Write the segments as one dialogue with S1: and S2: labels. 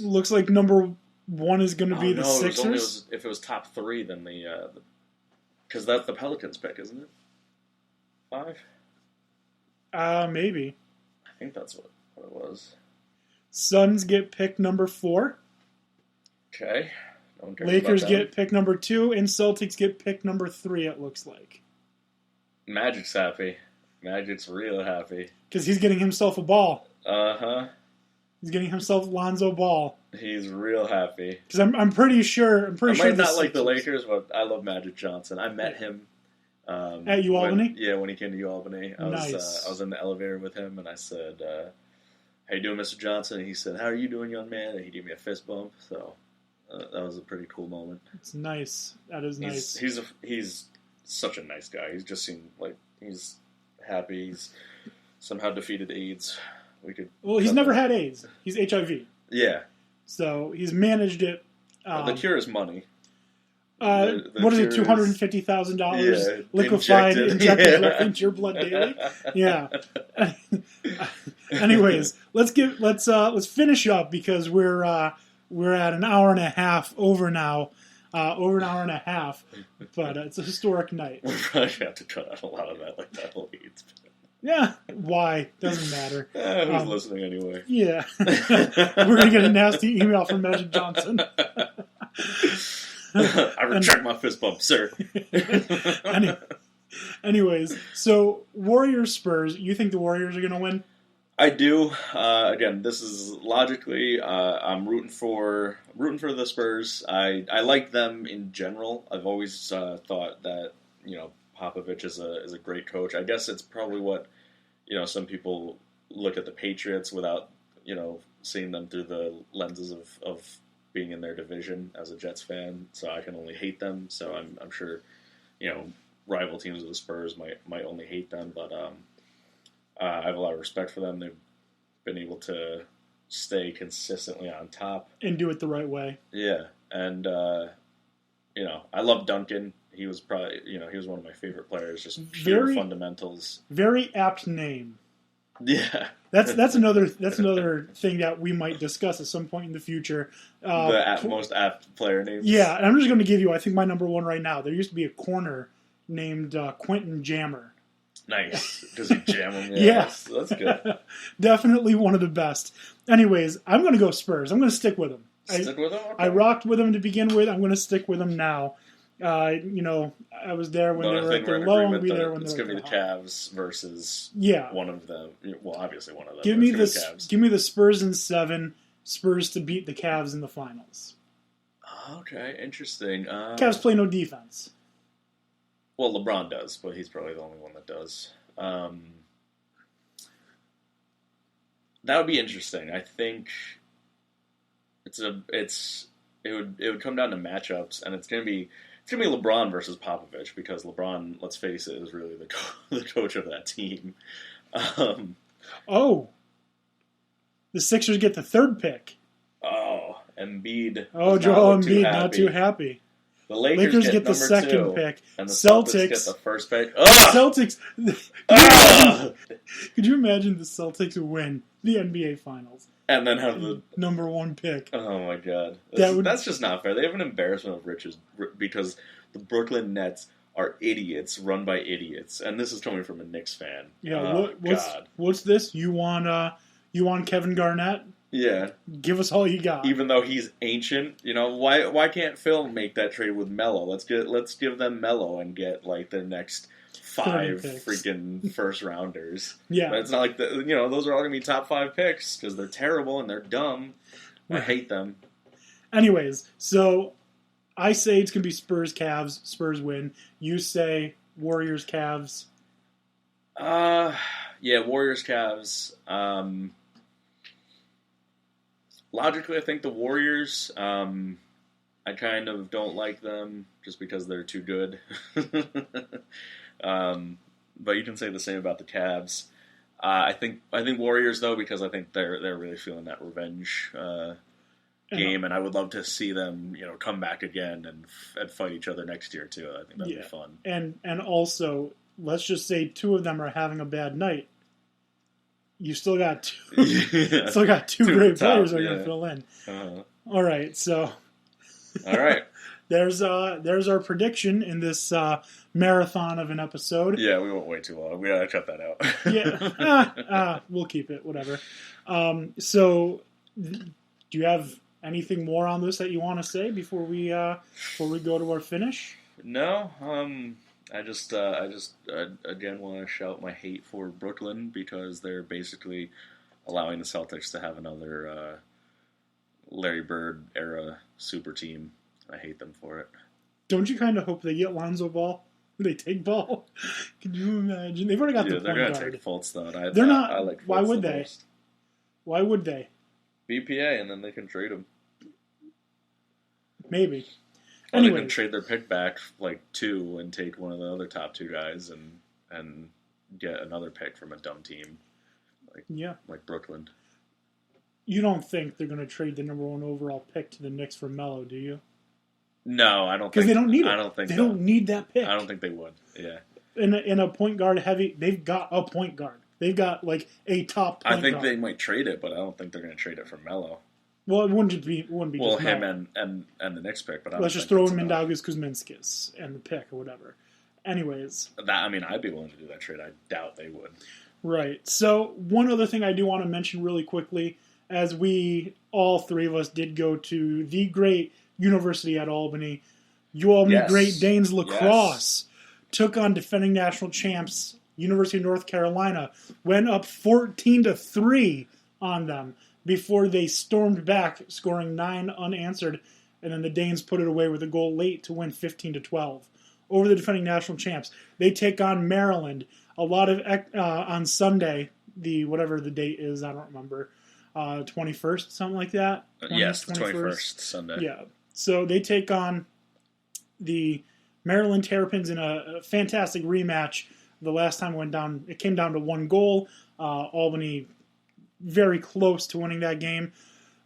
S1: Looks like number one is going to be the Sixers.
S2: If it was top three, then because that's the Pelicans pick, isn't it? 5?
S1: Maybe.
S2: I think that's what it was.
S1: Suns get pick number 4.
S2: Okay. No
S1: Lakers get pick number 2, and Celtics get pick number 3, it looks like.
S2: Magic's happy. Magic's real happy.
S1: Because he's getting himself a ball.
S2: Uh-huh.
S1: He's getting himself Lonzo Ball.
S2: He's real happy.
S1: Because I'm pretty sure. I
S2: might not like the Lakers, but I love Magic Johnson. I met him
S1: at UAlbany.
S2: When he came to UAlbany, I was in the elevator with him, and I said, "How you doing, Mr. Johnson?" And he said, "How are you doing, young man?" And he gave me a fist bump. So that was a pretty cool moment. It's
S1: nice. That is nice.
S2: He's such a nice guy. He's just seemed like he's happy. He's somehow defeated AIDS.
S1: He's never had AIDS. He's HIV.
S2: Yeah.
S1: So he's managed it.
S2: The cure is money.
S1: What is it? $250,000 liquefied, injected into your blood daily. Yeah. Anyways, let's finish up because we're at an hour and a half over now. Over an hour and a half, but it's a historic night.
S2: We'll probably have to cut out a lot of that, like that whole AIDS.
S1: Yeah, why? Doesn't matter.
S2: Who's listening anyway?
S1: Yeah. We're going to get a nasty email from Magic Johnson.
S2: I retract my fist bump, sir.
S1: Anyways, so Warriors-Spurs, you think the Warriors are going to win?
S2: I do. Again, this is logically, I'm rooting for the Spurs. I like them in general. I've always thought that, Popovich is a great coach. I guess it's probably what, some people look at the Patriots without, seeing them through the lenses of being in their division as a Jets fan. So I can only hate them. So I'm sure, rival teams of the Spurs might only hate them. But I have a lot of respect for them. They've been able to stay consistently on top.
S1: And do it the right way.
S2: Yeah. And, I love Duncan. He was probably, he was one of my favorite players. Just pure fundamentals.
S1: Very apt name.
S2: Yeah,
S1: that's another thing that we might discuss at some point in the future.
S2: Most apt player names.
S1: Yeah, and I'm just going to give you, I think, my number one right now. There used to be a corner named Quentin Jammer.
S2: Nice. Does he jam him?
S1: Yeah.
S2: That's good.
S1: Definitely one of the best. Anyways, I'm going to go Spurs. I'm going to stick with them.
S2: Stick with them? Okay.
S1: I rocked with them to begin with. I'm going to stick with them now. I was there when they were at their low, and I'll be there when they're at their high. It's going to be the
S2: Cavs versus one of them. Well, obviously one of them.
S1: Give me the Spurs in 7. Spurs to beat the Cavs in the finals.
S2: Okay, interesting.
S1: Cavs play no defense.
S2: Well, LeBron does, but he's probably the only one that does. That would be interesting. I think it would come down to matchups, and it's gonna be LeBron versus Popovich because LeBron, let's face it, is really the coach of that team.
S1: The Sixers get the 3rd pick.
S2: Oh, Embiid.
S1: Oh, Joel Embiid, not too happy.
S2: The Lakers get the
S1: 2nd pick.
S2: And the Celtics get the 1st pick.
S1: Celtics. Could you imagine the Celtics win the NBA Finals?
S2: And then have the
S1: number 1 pick.
S2: Oh my God. That's just not fair. They have an embarrassment of riches because the Brooklyn Nets are idiots run by idiots. And this is coming from a Knicks fan.
S1: Yeah, what's this? You want Kevin Garnett?
S2: Yeah.
S1: Give us all you got.
S2: Even though he's ancient, why can't Phil make that trade with Melo? Let's give them Melo and get like the next 5 freaking first rounders.
S1: Yeah.
S2: But it's not like those are all gonna be top 5 picks because they're terrible and they're dumb. I hate them.
S1: Anyways, so I say it's gonna be Spurs Cavs. Spurs win. You say Warriors Cavs.
S2: Yeah, Warriors Cavs. Logically, I think the Warriors, I kind of don't like them just because they're too good. But you can say the same about the Cavs. I think Warriors, though, because I think they're really feeling that revenge game, and I would love to see them, come back again and fight each other next year, too. I think that'd be fun. And
S1: also, let's just say 2 of them are having a bad night. You still got two.
S2: Yeah.
S1: Still got two great players that are going to
S2: yeah.
S1: fill in.
S2: Uh-huh.
S1: All right, so
S2: All right.
S1: there's our prediction in this marathon of an episode.
S2: Yeah, we won't wait too long. We gotta cut that out.
S1: Yeah, we'll keep it. Whatever. So, do you have anything more on this that you want to say before we go to our finish?
S2: No. I just again want to shout my hate for Brooklyn because they're basically allowing the Celtics to have another Larry Bird era super team. I hate them for it.
S1: Don't you kind of hope they get Lonzo Ball? They take Ball. Can you imagine? They've already got the point guard.
S2: They're gonna take Fultz though.
S1: They're not.
S2: I like Fultz
S1: why would
S2: the
S1: they?
S2: most.
S1: Why would they?
S2: BPA, and then they can trade him.
S1: Maybe.
S2: Or
S1: Anyway,
S2: they can trade their pick back like 2 and take one of the other top 2 guys and get another pick from a dumb team like Brooklyn.
S1: You don't think they're going to trade the number 1 overall pick to the Knicks for Melo, do you?
S2: No, I don't.
S1: Because they don't need it.
S2: I don't think
S1: they don't need that pick.
S2: I don't think they would. Yeah.
S1: In a point guard heavy, they've got a point guard. They've got like a top point
S2: I think
S1: guard.
S2: they might trade it, but I don't think they're going to trade it for Melo.
S1: Well, it wouldn't be
S2: Well,
S1: just
S2: him
S1: Melo.
S2: and the Knicks pick, but
S1: Let's just throw in Mindaugas Kuzminskis and the pick or whatever. Anyways.
S2: I'd be willing to do that trade. I doubt they would.
S1: Right. So, one other thing I do want to mention really quickly, as we, all three of us, did go to the great University at Albany, UAlbany Great Danes lacrosse took on defending national champs, University of North Carolina, went up 14-3 on them before they stormed back, scoring 9 unanswered, and then the Danes put it away with a goal late to win 15-12 over the defending national champs. They take on Maryland. A lot of on Sunday, whatever the date is, I don't remember, 21st, something like that.
S2: Yes, 21st Sunday.
S1: Yeah, so they take on the Maryland Terrapins in a fantastic rematch. The last time it came down to 1 goal. Albany very close to winning that game.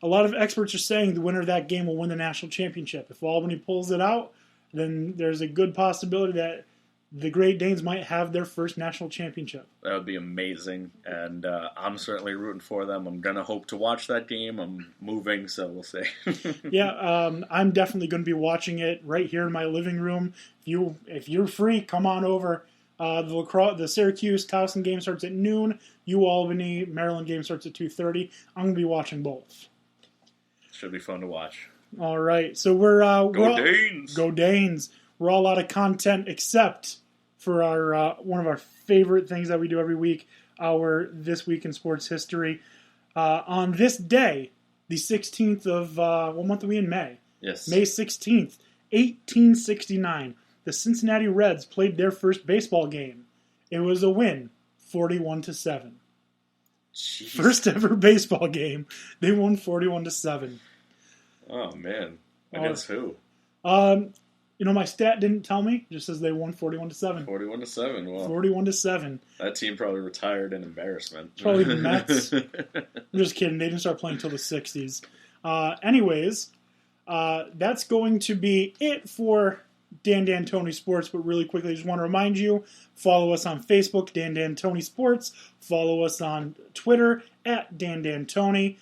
S1: A lot of experts are saying the winner of that game will win the national championship. If Albany pulls it out, then there's a good possibility that the Great Danes might have their first national championship.
S2: That would be amazing, and I'm certainly rooting for them. I'm going to hope to watch that game. I'm moving, so we'll see.
S1: Yeah, I'm definitely going to be watching it right here in my living room. If you're free, come on over. The Syracuse Towson game starts at noon. UAlbany Maryland game starts at 2:30. I'm going to be watching both.
S2: Should be fun to watch.
S1: All right, so we're
S2: Danes!
S1: Go Danes! We're all out of content except for our one of our favorite things that we do every week, our This Week in Sports History. On this day, the 16th of what month are we in? May.
S2: Yes.
S1: May 16th, 1869. The Cincinnati Reds played their first baseball game. It was a win, 41-7.
S2: Jeez.
S1: First ever baseball game. They won 41-7.
S2: Oh man, against who?
S1: My stat didn't tell me. It just says they won 41-7.
S2: 41-7. Well,
S1: 41-7.
S2: that team probably retired in embarrassment.
S1: Probably the Mets. I'm just kidding. They didn't start playing until the 60s. Anyways, that's going to be it for Dan Tony Sports. But really quickly, I just want to remind you, follow us on Facebook, Dan Tony Sports. Follow us on Twitter at Dan Tony.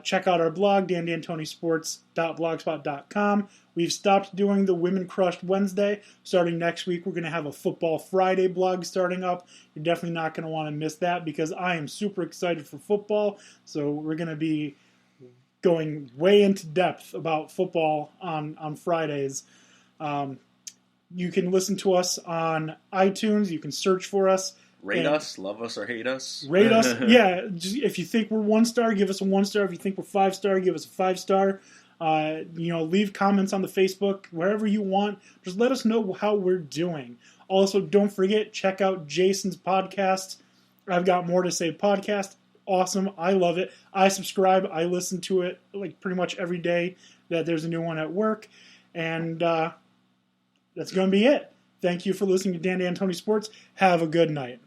S1: Check out our blog, dandantonysports.blogspot.com. We've stopped doing the Women Crushed Wednesday. Starting next week, we're going to have a Football Friday blog starting up. You're definitely not going to want to miss that because I am super excited for football. So we're going to be going way into depth about football on Fridays. You can listen to us on iTunes. You can search for us.
S2: Rate us, love us, or hate us.
S1: Rate us. Yeah, if you think we're 1-star, give us a 1-star. If you think we're 5-star, give us a 5-star. Leave comments on the Facebook, wherever you want. Just let us know how we're doing. Also, don't forget, check out Jason's podcast. I've Got More to Say podcast. Awesome. I love it. I subscribe. I listen to it like pretty much every day that there's a new one at work. And that's going to be it. Thank you for listening to Dan Tony Sports. Have a good night.